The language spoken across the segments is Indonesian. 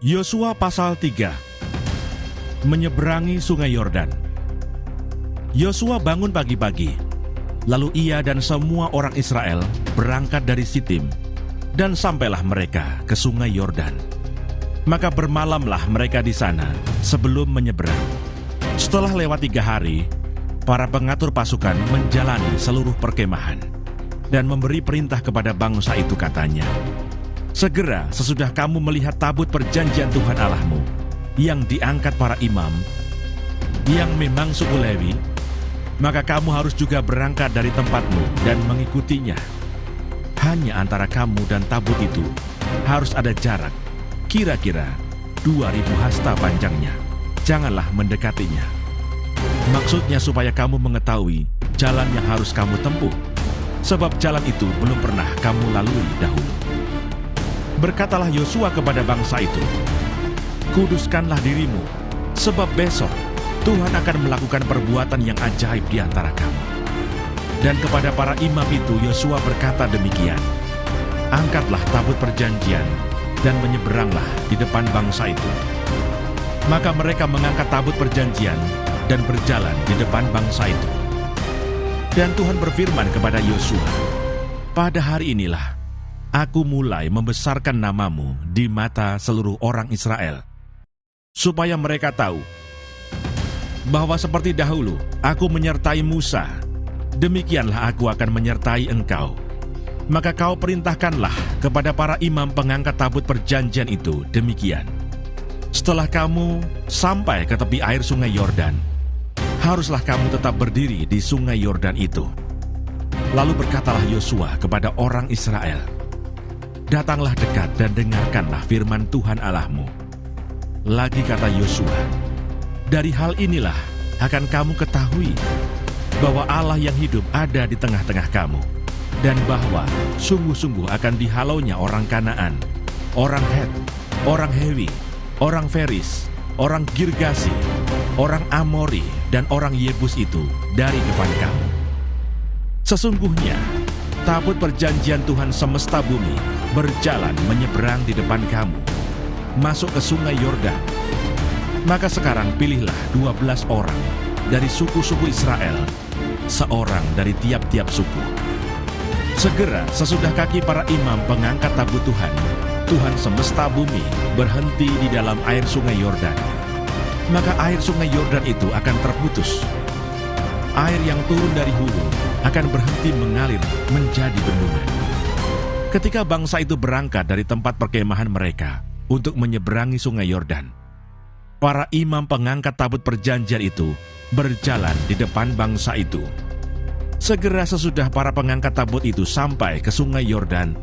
Yosua pasal 3. Menyeberangi Sungai Yordan. Yosua bangun pagi-pagi, lalu ia dan semua orang Israel berangkat dari Sitim, dan sampailah mereka ke Sungai Yordan. Maka bermalamlah mereka di sana sebelum menyeberang. Setelah lewat 3 hari, para pengatur pasukan menjalani seluruh perkemahan dan memberi perintah kepada bangsa itu, katanya, "Segera sesudah kamu melihat tabut perjanjian Tuhan Allahmu yang diangkat para imam, yang memang suku Lewi, maka kamu harus juga berangkat dari tempatmu dan mengikutinya. Hanya antara kamu dan tabut itu harus ada jarak, kira-kira 2000 hasta panjangnya. Janganlah mendekatinya. Maksudnya supaya kamu mengetahui jalan yang harus kamu tempuh, sebab jalan itu belum pernah kamu lalui dahulu." Berkatalah Yosua kepada bangsa itu, "Kuduskanlah dirimu, sebab besok Tuhan akan melakukan perbuatan yang ajaib di antara kamu." Dan kepada para imam itu Yosua berkata demikian, "Angkatlah tabut perjanjian dan menyeberanglah di depan bangsa itu." Maka mereka mengangkat tabut perjanjian dan berjalan di depan bangsa itu. Dan Tuhan berfirman kepada Yosua, "Pada hari inilah Aku mulai membesarkan namamu di mata seluruh orang Israel, supaya mereka tahu bahwa seperti dahulu aku menyertai Musa, demikianlah aku akan menyertai engkau. Maka kau perintahkanlah kepada para imam pengangkat tabut perjanjian itu demikian: setelah kamu sampai ke tepi air Sungai Yordan, haruslah kamu tetap berdiri di Sungai Yordan itu." Lalu berkatalah Yosua kepada orang Israel, "Datanglah dekat dan dengarkanlah firman Tuhan Allahmu." Lagi kata Yosua, "Dari hal inilah akan kamu ketahui bahwa Allah yang hidup ada di tengah-tengah kamu, dan bahwa sungguh-sungguh akan dihalaunya orang Kanaan, orang Het, orang Hewi, orang Feris, orang Girgasi, orang Amori, dan orang Yebus itu dari depan kamu. Sesungguhnya tabut perjanjian Tuhan semesta bumi berjalan menyeberang di depan kamu, masuk ke Sungai Yordan. Maka sekarang pilihlah 12 orang dari suku-suku Israel, seorang dari tiap-tiap suku. Segera sesudah kaki para imam pengangkat tabut Tuhan, Tuhan semesta bumi, berhenti di dalam air Sungai Yordan, maka air Sungai Yordan itu akan terputus. Air yang turun dari hulu akan berhenti mengalir menjadi bendungan." Ketika bangsa itu berangkat dari tempat perkemahan mereka untuk menyeberangi Sungai Yordan, para imam pengangkat tabut perjanjian itu berjalan di depan bangsa itu. Segera sesudah para pengangkat tabut itu sampai ke Sungai Yordan,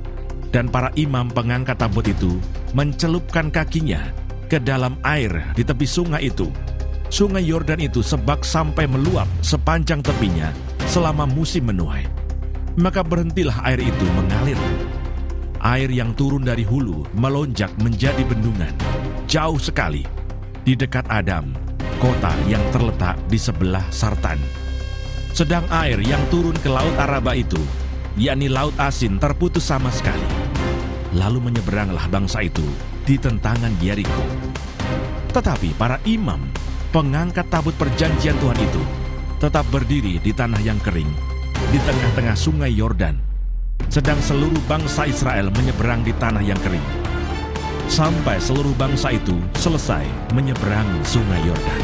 dan para imam pengangkat tabut itu mencelupkan kakinya ke dalam air di tepi sungai itu, Sungai Yordan itu sebak sampai meluap sepanjang tepinya selama musim menuai. Maka berhentilah air itu mengalir. Air yang turun dari hulu melonjak menjadi bendungan, jauh sekali, di dekat Adam, kota yang terletak di sebelah Sartan. Sedang air yang turun ke Laut Araba itu, yakni Laut Asin, terputus sama sekali. Lalu menyeberanglah bangsa itu di tentangan Yeriko. Tetapi para imam pengangkat tabut perjanjian Tuhan itu tetap berdiri di tanah yang kering, di tengah-tengah Sungai Yordan, sedang seluruh bangsa Israel menyeberang di tanah yang kering, sampai seluruh bangsa itu selesai menyeberangi Sungai Yordan.